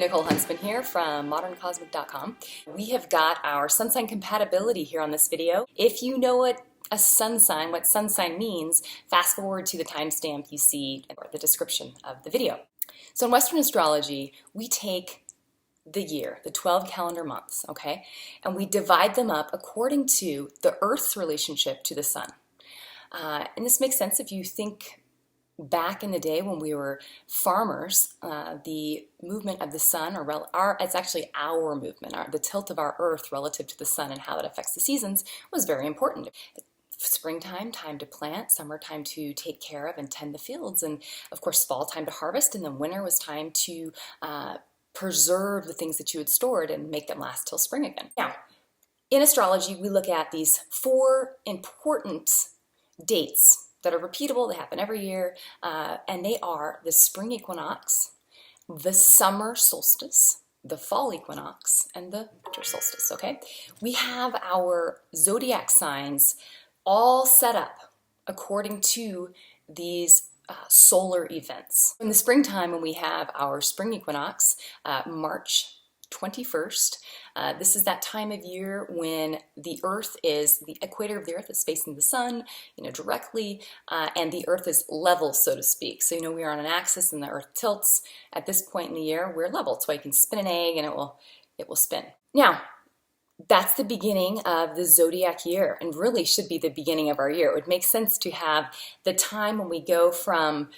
Nicole Huntsman here from moderncosmic.com. We have got our sun sign compatibility here on this video. If you know what sun sign means, fast forward to the timestamp you see or the description of the video. So in Western astrology, we take the year, the 12 calendar months, okay, and we divide them up according to the Earth's relationship to the sun. And this makes sense if you think back in the day when we were farmers. The movement of the sun, it's actually our movement, the tilt of our Earth relative to the sun and how it affects the seasons was very important. Springtime, time to plant, summertime to take care of and tend the fields, and of course fall time to harvest, and then winter was time to preserve the things that you had stored and make them last till spring again. Now, in astrology, we look at these 4 important dates that are repeatable, they happen every year, and they are the spring equinox, the summer solstice, the fall equinox, and the winter solstice, okay? We have our zodiac signs all set up according to these solar events. In the springtime, when we have our spring equinox, March 21st, this is that time of year when the equator of the Earth is facing the sun, directly, and the Earth is level, so to speak. So, we are on an axis and the Earth tilts. At this point in the year, we're level. That's why you can spin an egg and it will spin. Now, that's the beginning of the zodiac year, and really should be the beginning of our year. It would make sense to have the time when we go from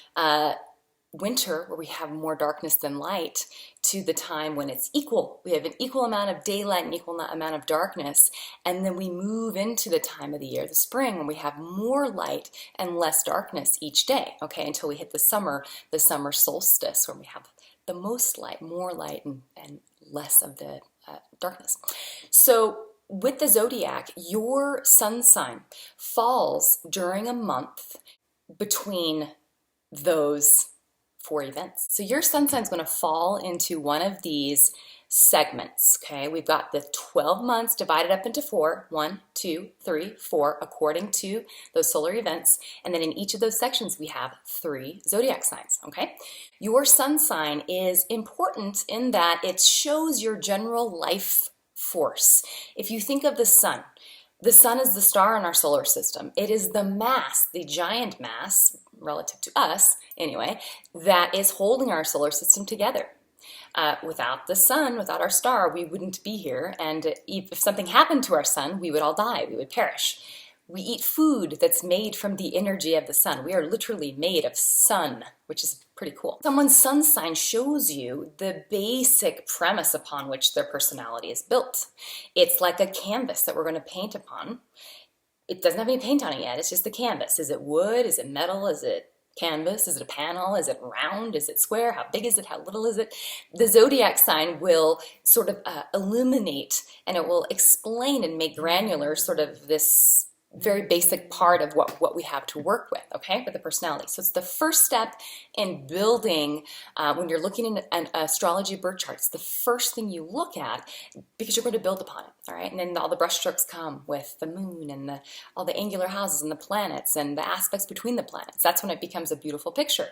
winter, where we have more darkness than light, to the time when it's equal. We have an equal amount of daylight and equal amount of darkness, and then we move into the time of the year, the spring, when we have more light and less darkness each day, okay, until we hit the summer solstice, where we have the most light, more light, and less of the darkness. So with the zodiac, your sun sign falls during a month between those 4 events. So your sun sign is going to fall into one of these segments, okay? We've got the 12 months divided up into 4, 1, 2, 3, 4, according to those solar events. And then in each of those sections, we have 3 zodiac signs, okay? Your sun sign is important in that it shows your general life force. If you think of the sun is the star in our solar system. It is the mass, the giant mass, relative to us anyway, that is holding our solar system together. Without the sun, without our star, we wouldn't be here, and if something happened to our sun, we would all die, we would perish. We eat food that's made from the energy of the sun. We are literally made of sun, which is pretty cool. Someone's sun sign shows you the basic premise upon which their personality is built. It's like a canvas that we're going to paint upon. It doesn't have any paint on it yet, it's just the canvas. Is it wood? Is it metal? Is it canvas? Is it a panel? Is it round? Is it square? How big is it? How little is it? The zodiac sign will sort of illuminate, and it will explain and make granular sort of this very basic part of what we have to work with, okay, with the personality. So it's the first step in building, when you're looking at an astrology birth chart, it's the first thing you look at because you're going to build upon it, all right? And then all the brushstrokes come with the moon and all the angular houses and the planets and the aspects between the planets. That's when it becomes a beautiful picture.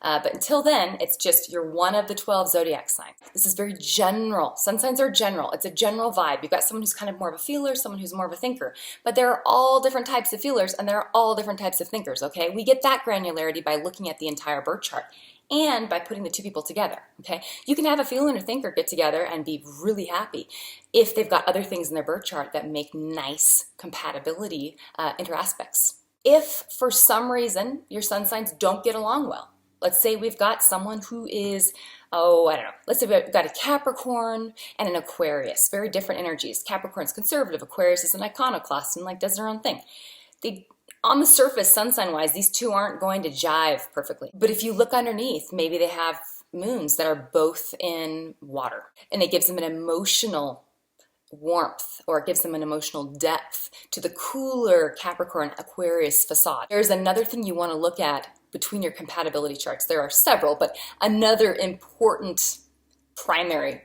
But until then, it's just you're one of the 12 zodiac signs. This is very general. Sun signs are general. It's a general vibe. You've got someone who's kind of more of a feeler, someone who's more of a thinker. But there are all different types of feelers and there are all different types of thinkers, okay? We get that granularity by looking at the entire birth chart and by putting the 2 people together, okay? You can have a feeler and a thinker get together and be really happy if they've got other things in their birth chart that make nice compatibility interaspects. If for some reason your sun signs don't get along well, let's say we've got someone who is, let's say we've got a Capricorn and an Aquarius, very different energies. Capricorn's conservative, Aquarius is an iconoclast and does their own thing. On the surface, sun sign wise, these 2 aren't going to jive perfectly. But if you look underneath, maybe they have moons that are both in water, and it gives them an emotional warmth, or it gives them an emotional depth to the cooler Capricorn Aquarius facade. There's another thing you want to look at between your compatibility charts. There are several, but another important primary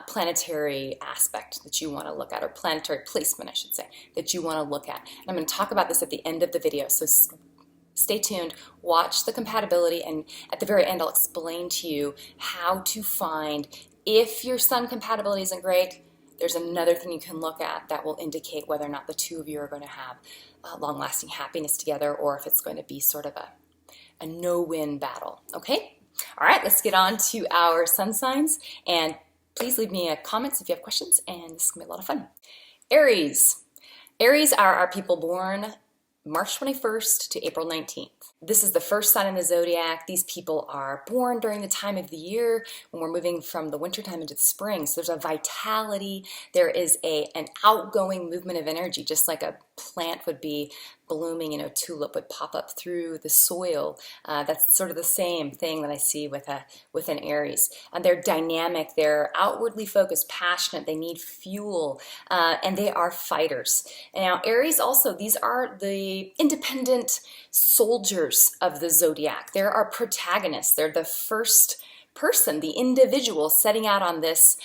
planetary aspect that you want to look at, or planetary placement, I should say, that you want to look at. And I'm going to talk about this at the end of the video, so stay tuned, watch the compatibility, and at the very end I'll explain to you how to find If your sun compatibility isn't great, there's another thing you can look at that will indicate whether or not the two of you are going to have long-lasting happiness together, or if it's going to be sort of a no-win battle, okay? All right, let's get on to our sun signs, and please leave me comments if you have questions, and this is going to be a lot of fun. Aries. Aries are our people born March 21st to April 19th. This is the first sign in the zodiac. These people are born during the time of the year when we're moving from the wintertime into the spring. So there's a vitality. There is an outgoing movement of energy, just like a plant would be blooming, a tulip would pop up through the soil. That's sort of the same thing that I see with an Aries. They're dynamic, they're outwardly focused, passionate, they need fuel, and they are fighters. Now, Aries also, these are the independent soldiers of the zodiac. They're our protagonists. They're the first person, the individual setting out on this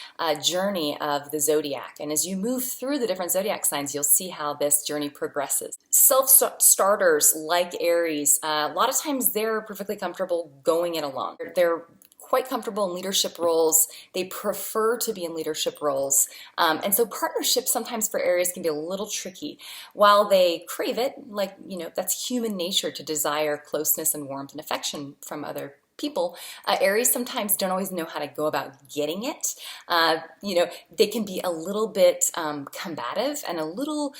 journey of the zodiac. And as you move through the different zodiac signs, you'll see how this journey progresses. Self-starters like Aries, a lot of times they're perfectly comfortable going it alone. They're quite comfortable in leadership roles. They prefer to be in leadership roles. And so partnerships sometimes for Aries can be a little tricky. While they crave it, that's human nature to desire closeness and warmth and affection from other people. Aries sometimes don't always know how to go about getting it. They can be a little bit combative and a little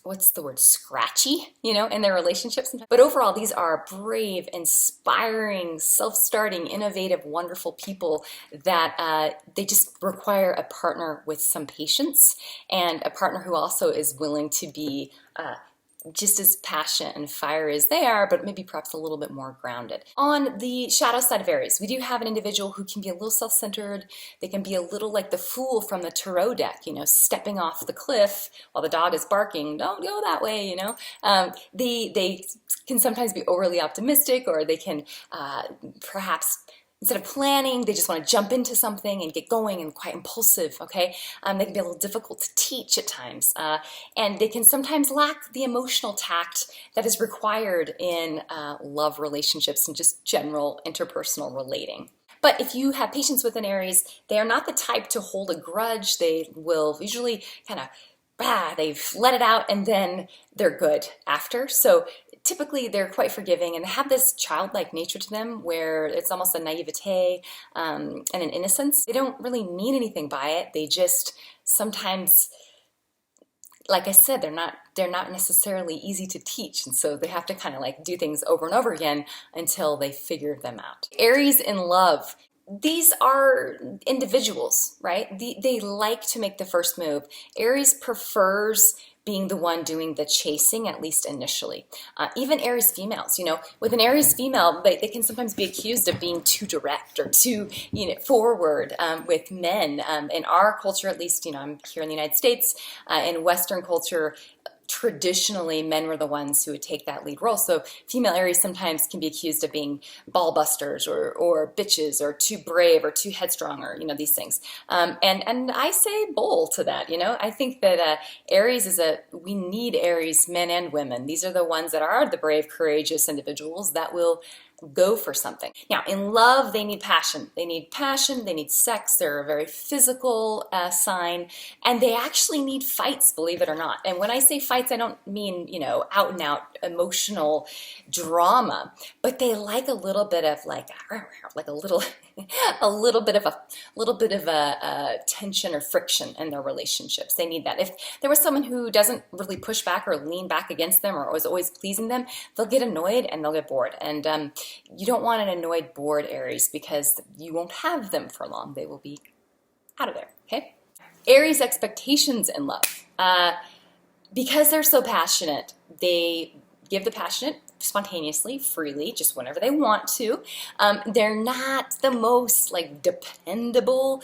what's the word, scratchy, in their relationships. But overall, these are brave, inspiring, self-starting, innovative, wonderful people that they just require a partner with some patience, and a partner who also is willing to be just as passionate and fiery as they are, but maybe perhaps a little bit more grounded. On the shadow side of Aries, we do have an individual who can be a little self-centered. They can be a little like the fool from the tarot deck, stepping off the cliff while the dog is barking. Don't go that way, They can sometimes be overly optimistic, or they can perhaps, instead of planning, they just want to jump into something and get going, and quite impulsive, okay? They can be a little difficult to teach at times. And they can sometimes lack the emotional tact that is required in love relationships and just general interpersonal relating. But if you have patience with an Aries, they are not the type to hold a grudge. They will usually kind of, they've let it out and then they're good after. So typically they're quite forgiving, and they have this childlike nature to them where it's almost a naivete and an innocence. They don't really mean anything by it. They just sometimes, like I said, they're not necessarily easy to teach, and so they have to kind of do things over and over again until they figure them out. Aries in love. These are individuals, right? They like to make the first move. Aries prefers being the one doing the chasing, at least initially. Even Aries females, with an Aries female, they can sometimes be accused of being too direct or too forward with men. In our culture, at least, I'm here in the United States, in Western culture, traditionally men were the ones who would take that lead role. So female Aries sometimes can be accused of being ball busters or bitches or too brave or too headstrong, or these things. And I say bowl to that. I think that Aries we need Aries men and women. These are the ones that are the brave, courageous individuals that will go for something. Now, in love, they need passion. They need passion, they need sex. They're a very physical sign, and they actually need fights, believe it or not. And when I say fights, I don't mean, out and out emotional drama, but they like a little bit of a little bit of a tension or friction in their relationships. They need that. If there was someone who doesn't really push back or lean back against them or was always pleasing them, they'll get annoyed and they'll get bored. And you don't want an annoyed, bored Aries, because you won't have them for long. They will be out of there, okay? Aries expectations in love. Because they're so passionate, they give the passionate spontaneously, freely, just whenever they want to. They're not the most dependable,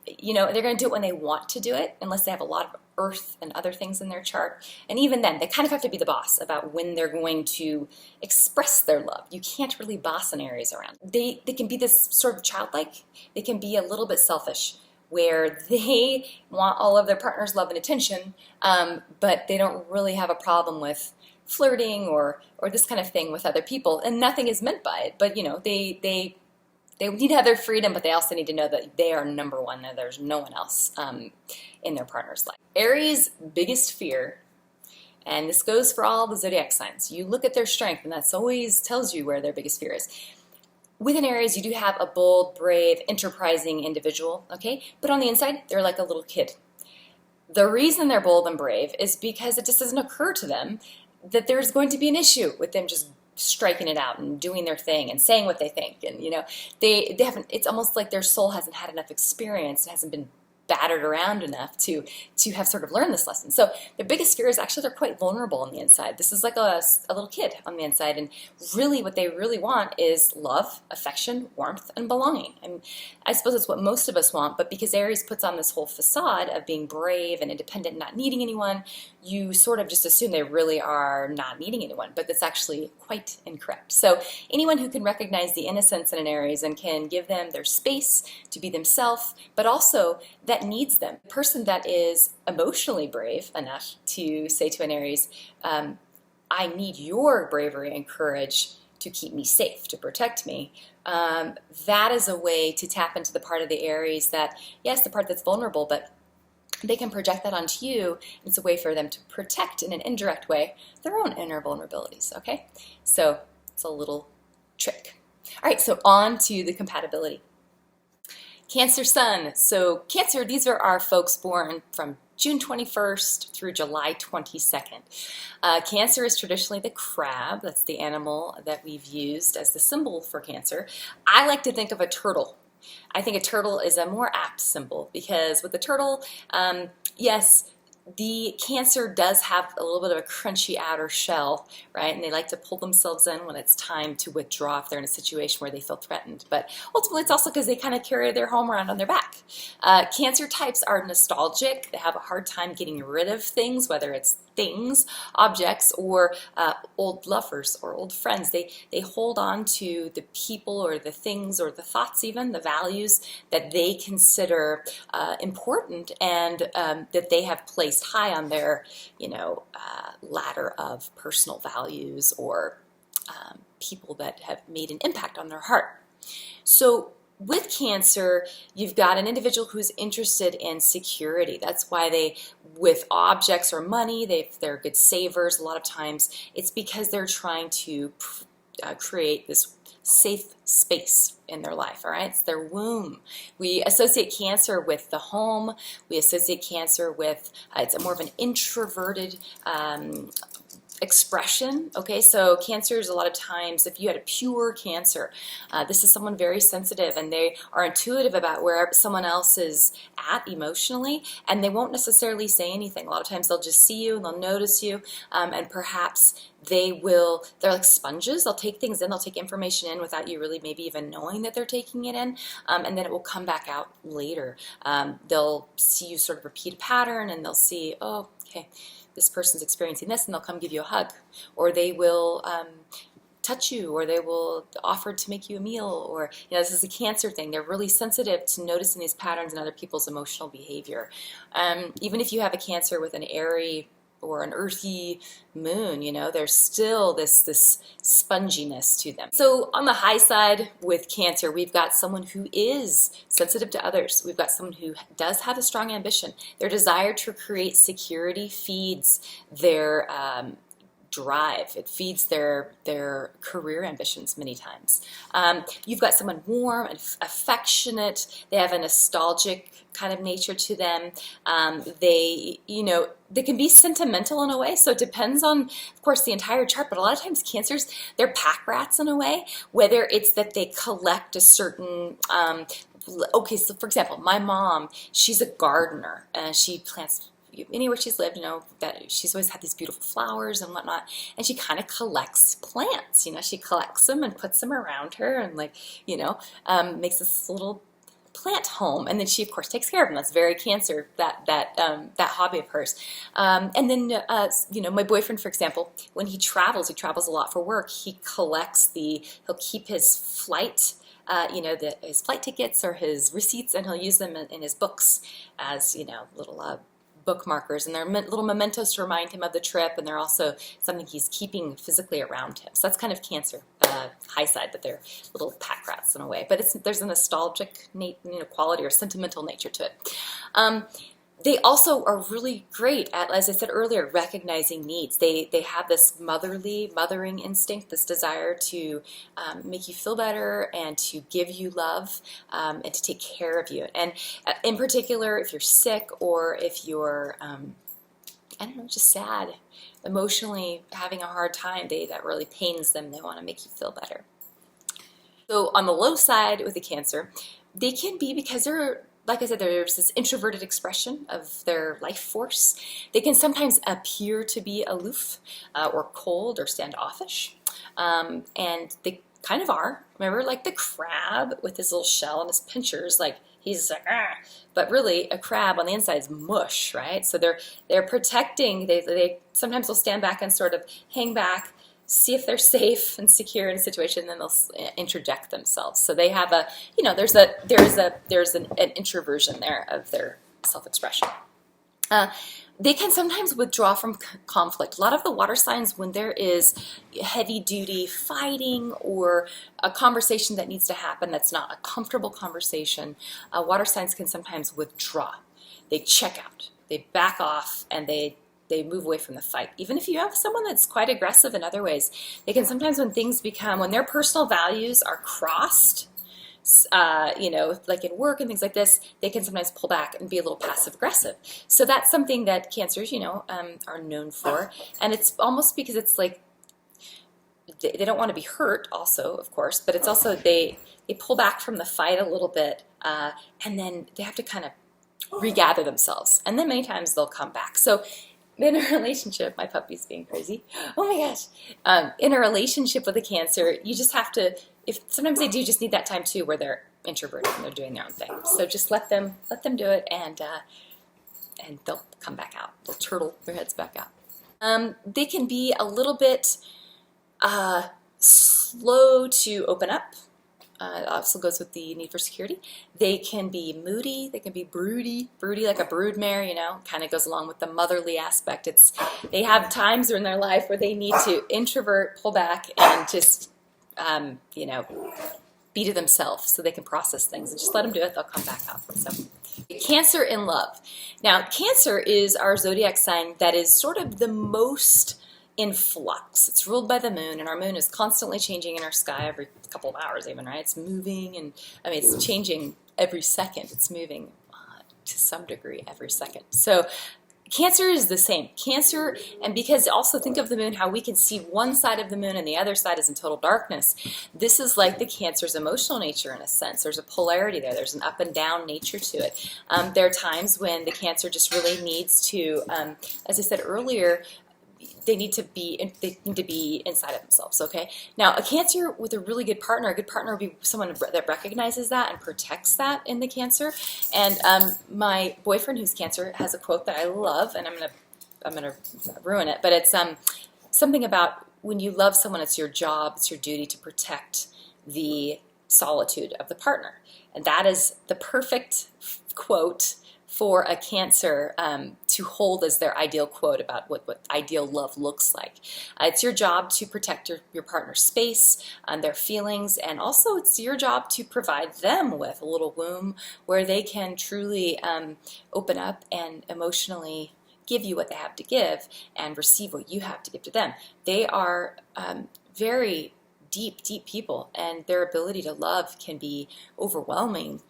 they're going to do it when they want to do it, unless they have a lot of earth and other things in their chart. And even then, they kind of have to be the boss about when they're going to express their love. You can't really boss an Aries around. They can be this sort of childlike. They can be a little bit selfish, where they want all of their partner's love and attention, but they don't really have a problem with flirting or this kind of thing with other people, and nothing is meant by it. But they they need to have their freedom, but they also need to know that they are number one, that there's no one else in their partner's life. Aries' biggest fear, and this goes for all the zodiac signs, you look at their strength, and that's always tells you where their biggest fear is. With an Aries, you do have a bold, brave, enterprising individual, okay? But on the inside, they're like a little kid. The reason they're bold and brave is because it just doesn't occur to them that there's going to be an issue with them just striking it out and doing their thing and saying what they think. And, you know, they haven't, it's almost like their soul hasn't had enough experience, it hasn't been battered around enough to have sort of learned this lesson. So their biggest fear is actually they're quite vulnerable on the inside. This is like a little kid on the inside, and really what they really want is love, affection, warmth, and belonging. And I suppose it's what most of us want, but because Aries puts on this whole facade of being brave and independent, not needing anyone, you sort of just assume they really are not needing anyone, but that's actually quite incorrect. So anyone who can recognize the innocence in an Aries and can give them their space to be themselves, but also that needs them. The person that is emotionally brave enough to say to an Aries, I need your bravery and courage to keep me safe, to protect me. That is a way to tap into the part of the Aries that, yes, the part that's vulnerable, but they can project that onto you. It's a way for them to protect in an indirect way their own inner vulnerabilities, okay? So it's a little trick. All right, so on to the compatibility. Cancer Sun. So Cancer, these are our folks born from June 21st through July 22nd. Cancer is traditionally the crab. That's the animal that we've used as the symbol for Cancer. I like to think of a turtle. I think a turtle is a more apt symbol because with the turtle, yes, the Cancer does have a little bit of a crunchy outer shell, right? And they like to pull themselves in when it's time to withdraw if they're in a situation where they feel threatened. But ultimately, it's also because they kind of carry their home around on their back. Cancer types are nostalgic. They have a hard time getting rid of things, whether it's things, objects, or old lovers or old friends. They hold on to the people or the things or the thoughts, even the values that they consider important and that they have placed high on their, ladder of personal values or people that have made an impact on their heart. So with Cancer, you've got an individual who's interested in security. That's why they, with objects or money, they're good savers. A lot of times it's because they're trying to create this safe space in their life, all right? It's their womb. We associate Cancer with the home. We associate Cancer with, it's a more of an introverted expression, okay? So Cancer is a lot of times, if you had a pure Cancer, this is someone very sensitive and they are intuitive about where someone else is at emotionally, and they won't necessarily say anything. A lot of times they'll just see you and they'll notice you, and perhaps they're like sponges. They'll take things in, they'll take information in without you really maybe even knowing that they're taking it in, and then it will come back out later. They'll see you sort of repeat a pattern and they'll see, oh, okay, this person's experiencing this, and they'll come give you a hug, or they will touch you, or they will offer to make you a meal, or, this is a Cancer thing. They're really sensitive to noticing these patterns in other people's emotional behavior. Even if you have a Cancer with an airy or an earthy moon, there's still this sponginess to them. So on the high side with Cancer, we've got someone who is sensitive to others. We've got someone who does have a strong ambition. Their desire to create security feeds their drive. It feeds their career ambitions many times. You've got someone warm and affectionate. They have a nostalgic kind of nature to them. They can be sentimental in a way, so it depends on, of course, the entire chart, but a lot of times Cancers, they're pack rats in a way, whether it's that they collect a certain, okay, so for example, my mom, she's a gardener, and she plants anywhere she's lived, that she's always had these beautiful flowers and whatnot, and she kind of collects plants, she collects them and puts them around her and makes this little plant home, and then she of course takes care of them. That's very Cancer, that hobby of hers. And then my boyfriend, for example, when he travels a lot for work. He'll keep his flight his flight tickets or his receipts, and he'll use them in his books as little bookmarkers, and they're little mementos to remind him of the trip, and they're also something he's keeping physically around him. So that's kind of Cancer high side, but they're little pack rats in a way. But there's a nostalgic quality or sentimental nature to it. They also are really great at, as I said earlier, recognizing needs. They have this mothering instinct, this desire to make you feel better and to give you love and to take care of you. And in particular, if you're sick or if you're, I don't know, just sad, emotionally having a hard time, that really pains them. They want to make you feel better. So on the low side with the Cancer, they can be, because they're, like I said, there's this introverted expression of their life force. They can sometimes appear to be aloof or cold or standoffish. And they kind of are. Remember, like the crab with his little shell and his pinchers, like he's like, ah. But really, a crab on the inside is mush, right? So they're protecting. They sometimes will stand back and sort of hang back, see if they're safe and secure in a situation, and then they'll interject themselves. So they have a, there's an introversion there of their self-expression. They can sometimes withdraw from conflict. A lot of the water signs, when there is heavy-duty fighting or a conversation that needs to happen that's not a comfortable conversation, water signs can sometimes withdraw. They check out, they back off, and they move away from the fight. Even if you have someone that's quite aggressive in other ways, they can sometimes, when their personal values are crossed, like in work and things like this, they can sometimes pull back and be a little passive aggressive. So that's something that Cancers, are known for. And it's almost because it's like, they don't want to be hurt also, of course, but it's also, they pull back from the fight a little bit, and then they have to kind of regather themselves. And then many times they'll come back. So in a relationship, my puppy's being crazy. Oh my gosh. In a relationship with a Cancer, you just have to, sometimes they do just need that time too, where they're introverted and they're doing their own thing. So just let them do it, and they'll come back out. They'll turtle their heads back out. They can be a little bit slow to open up. It also goes with the need for security. They can be moody. They can be broody like a broodmare, kind of goes along with the motherly aspect. They have times in their life where they need to introvert, pull back, and just, be to themselves so they can process things. And just let them do it. They'll come back out. So, Cancer in love. Now, Cancer is our zodiac sign that is sort of the most in flux. It's ruled by the moon, and our moon is constantly changing in our sky every couple of hours even, right? It's moving, and it's changing every second. It's moving to some degree every second. So Cancer is the same. Cancer, and because also think of the moon, how we can see one side of the moon and the other side is in total darkness. This is like the Cancer's emotional nature in a sense. There's a polarity there. There's an up and down nature to it. There are times when the Cancer just really needs to, as I said earlier, they need to be inside of themselves, okay? Now, a Cancer with a really good partner would be someone that recognizes that and protects that in the Cancer. And my boyfriend, who's Cancer, has a quote that I love, and I'm gonna ruin it, but it's something about when you love someone, it's your job, it's your duty to protect the solitude of the partner. And that is the perfect quote for a Cancer to hold as their ideal quote about what ideal love looks like. It's your job to protect your partner's space and their feelings, and also it's your job to provide them with a little womb where they can truly open up and emotionally give you what they have to give and receive what you have to give to them. They are very deep people, and their ability to love can be overwhelming,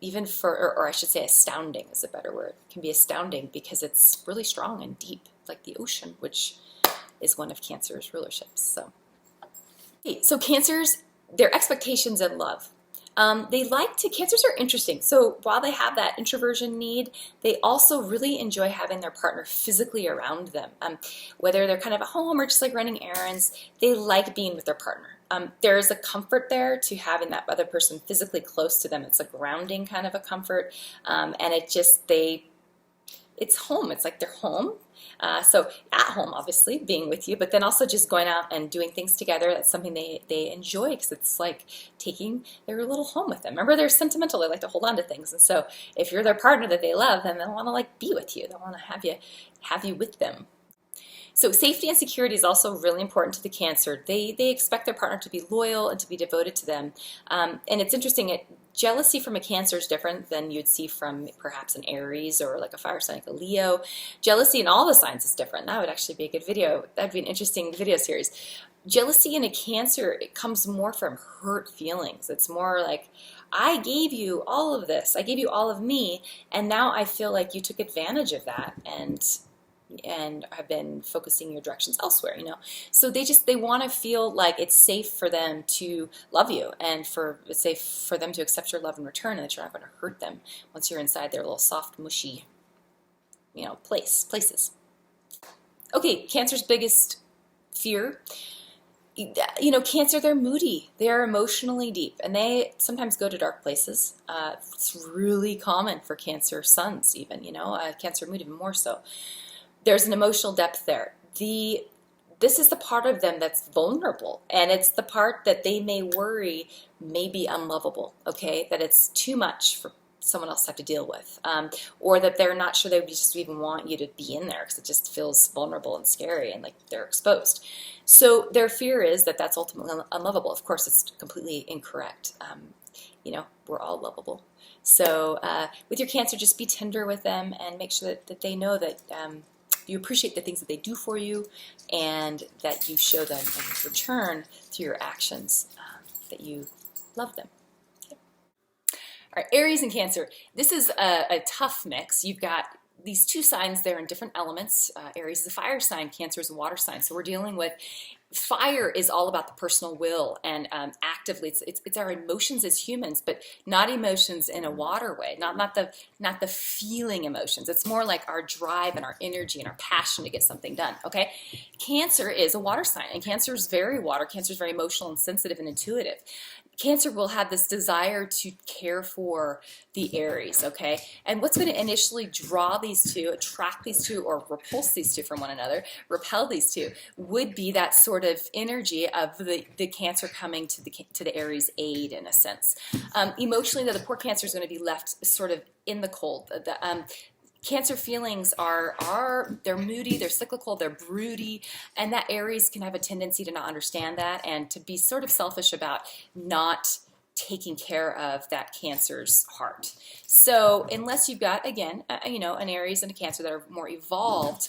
even or I should say astounding is a better word. It can be astounding because it's really strong and deep, like the ocean, which is one of Cancer's rulerships. So Cancers, their expectations in love. Cancers are interesting. So while they have that introversion need, they also really enjoy having their partner physically around them. Whether they're kind of at home or just like running errands, they like being with their partner. There's a comfort there to having that other person physically close to them. It's a grounding kind of a comfort. And it's home. It's like their home. So at home, obviously, being with you, but then also just going out and doing things together. That's something they enjoy because it's like taking their little home with them. Remember, they're sentimental. They like to hold on to things. And so if you're their partner that they love, then they'll want to like be with you. They'll want to have you with them. So safety and security is also really important to the Cancer. They expect their partner to be loyal and to be devoted to them. And it's interesting, jealousy from a Cancer is different than you'd see from perhaps an Aries or like a fire sign like a Leo. Jealousy in all the signs is different. That would actually be a good video. That'd be an interesting video series. Jealousy in a Cancer, it comes more from hurt feelings. It's more like, I gave you all of this. I gave you all of me, and now I feel like you took advantage of that and have been focusing your directions elsewhere, you know. So they want to feel like it's safe for them to love you, and it's safe for them to accept your love in return, and that you're not going to hurt them once you're inside their little soft, mushy, you know, places. Okay, Cancer's biggest fear. You know, Cancer, they're moody, they're emotionally deep, and they sometimes go to dark places. It's really common for Cancer suns even, you know, Cancer mood even more so. There's an emotional depth there. This is the part of them that's vulnerable, and it's the part that they may worry may be unlovable, okay? That it's too much for someone else to have to deal with, or that they're not sure they would just even want you to be in there because it just feels vulnerable and scary and like they're exposed. So their fear is that that's ultimately unlovable. Of course, it's completely incorrect. You know, we're all lovable. So with your Cancer, just be tender with them and make sure that they know that you appreciate the things that they do for you, and that you show them in return through your actions that you love them. Okay. All right, Aries and Cancer. This is a tough mix. You've got these two signs there in different elements. Aries is a fire sign, Cancer is a water sign. So we're dealing with fire is all about the personal will, and actively it's our emotions as humans, but not emotions in a water way, not the feeling emotions. It's more like our drive and our energy and our passion to get something done. Okay, Cancer is a water sign, and Cancer is very water. Cancer is very emotional and sensitive and intuitive. Cancer will have this desire to care for the Aries, okay? And what's going to initially draw these two, attract these two, or repulse these two from one another, repel these two, would be that sort of energy of the Cancer coming to the Aries aid, in a sense. Emotionally, though, the poor Cancer is going to be left sort of in the cold. Cancer feelings they're moody, they're cyclical, they're broody, and that Aries can have a tendency to not understand that and to be sort of selfish about not taking care of that Cancer's heart. So unless you've got, again, you know, an Aries and a Cancer that are more evolved,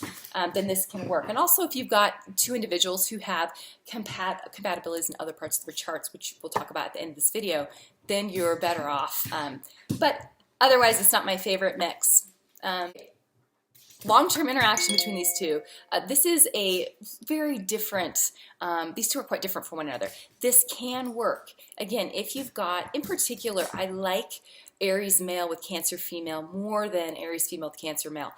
then this can work. And also if you've got two individuals who have compatibilities in other parts of their charts, which we'll talk about at the end of this video, then you're better off. But otherwise, it's not my favorite mix. Long-term interaction between these two. This is a very different, these two are quite different from one another. This can work. Again, if you've got, in particular, I like Aries male with Cancer female more than Aries female with Cancer male.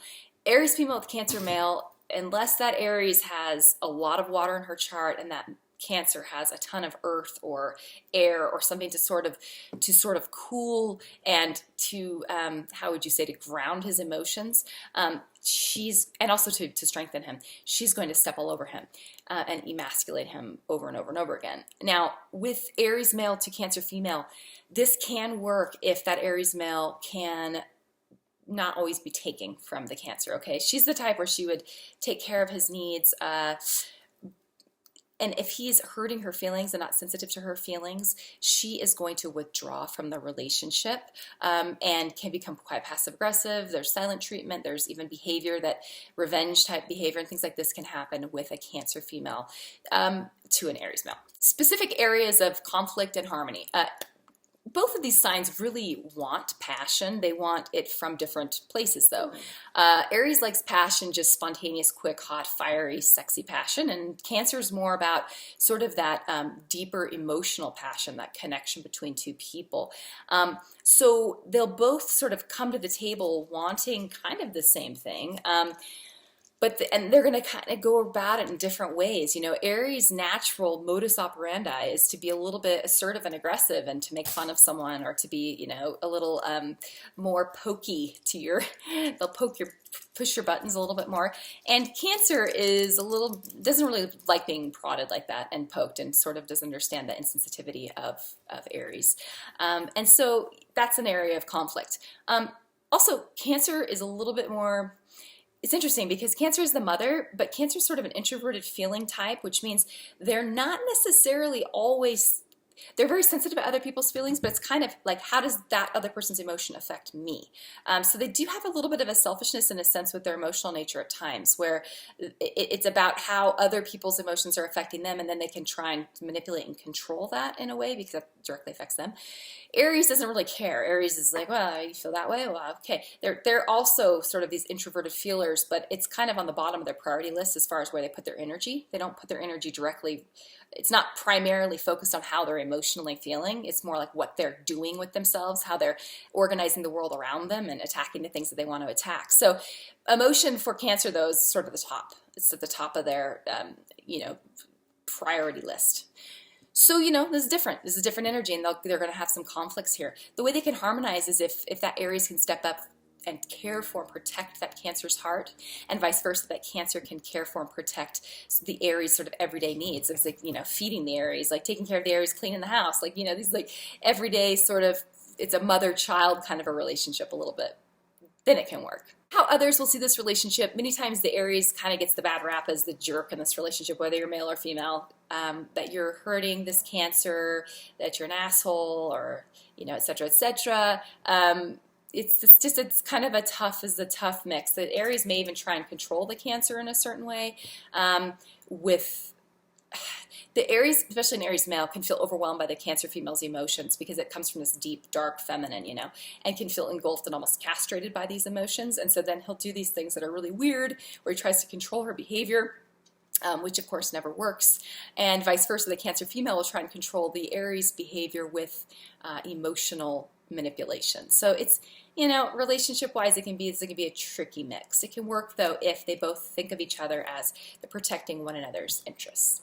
Aries female with Cancer male, unless that Aries has a lot of water in her chart and that Cancer has a ton of earth or air or something to sort of cool and to how would you say, to ground his emotions, and also to strengthen him, she's going to step all over him and emasculate him over and over and over again. Now with Aries male to Cancer female, this can work if that Aries male can not always be taking from the Cancer. Okay, she's the type where she would take care of his needs, and if he's hurting her feelings and not sensitive to her feelings, she is going to withdraw from the relationship, and can become quite passive-aggressive. There's silent treatment. There's even behavior, that revenge-type behavior and things like this can happen with a Cancer female to an Aries male. Specific areas of conflict and harmony. Both of these signs really want passion. They want it from different places, though. Aries likes passion, just spontaneous, quick, hot, fiery, sexy passion. And Cancer is more about sort of that deeper emotional passion, that connection between two people. So they'll both sort of come to the table wanting kind of the same thing. and they're going to kind of go about it in different ways. You know, Aries' natural modus operandi is to be a little bit assertive and aggressive and to make fun of someone, or to be, you know, a little more pokey to your, they'll push your buttons a little bit more. And Cancer is doesn't really like being prodded like that and poked, and sort of doesn't understand the insensitivity of Aries. And so that's an area of conflict. Also, Cancer is a little bit more, it's interesting because Cancer is the mother, but Cancer is sort of an introverted feeling type, which means they're not necessarily always, they're very sensitive to other people's feelings, but it's kind of like, how does that other person's emotion affect me? So they do have a little bit of a selfishness in a sense with their emotional nature at times, where it's about how other people's emotions are affecting them, and then they can try and manipulate and control that in a way because that directly affects them. Aries doesn't really care. Aries is like, well, you feel that way? Well, okay. They're also sort of these introverted feelers, but it's kind of on the bottom of their priority list as far as where they put their energy. They don't put their energy directly, it's not primarily focused on how they're emotionally feeling. It's more like what they're doing with themselves, how they're organizing the world around them and attacking the things that they want to attack. So emotion for Cancer, though, is sort of the top. It's at the top of their, you know, priority list. So, you know, this is different. This is different energy, and they're going to have some conflicts here. The way they can harmonize is if that Aries can step up and care for and protect that Cancer's heart, and vice versa, that Cancer can care for and protect the Aries sort of everyday needs. It's like, you know, feeding the Aries, like taking care of the Aries, cleaning the house, like, you know, these like everyday sort of, it's a mother-child kind of a relationship a little bit. Then it can work. How others will see this relationship, many times the Aries kind of gets the bad rap as the jerk in this relationship, whether you're male or female, that you're hurting this Cancer, that you're an asshole, or, you know, et cetera, et cetera. It's kind of a tough mix. The Aries may even try and control the Cancer in a certain way. With the Aries, especially an Aries male, can feel overwhelmed by the Cancer female's emotions because it comes from this deep, dark feminine, you know, and can feel engulfed and almost castrated by these emotions. And so then he'll do these things that are really weird, where he tries to control her behavior, which of course never works. And vice versa, the Cancer female will try and control the Aries behavior with emotional manipulation. So it's, you know, relationship-wise, it can be a tricky mix. It can work, though, if they both think of each other as the protecting one another's interests.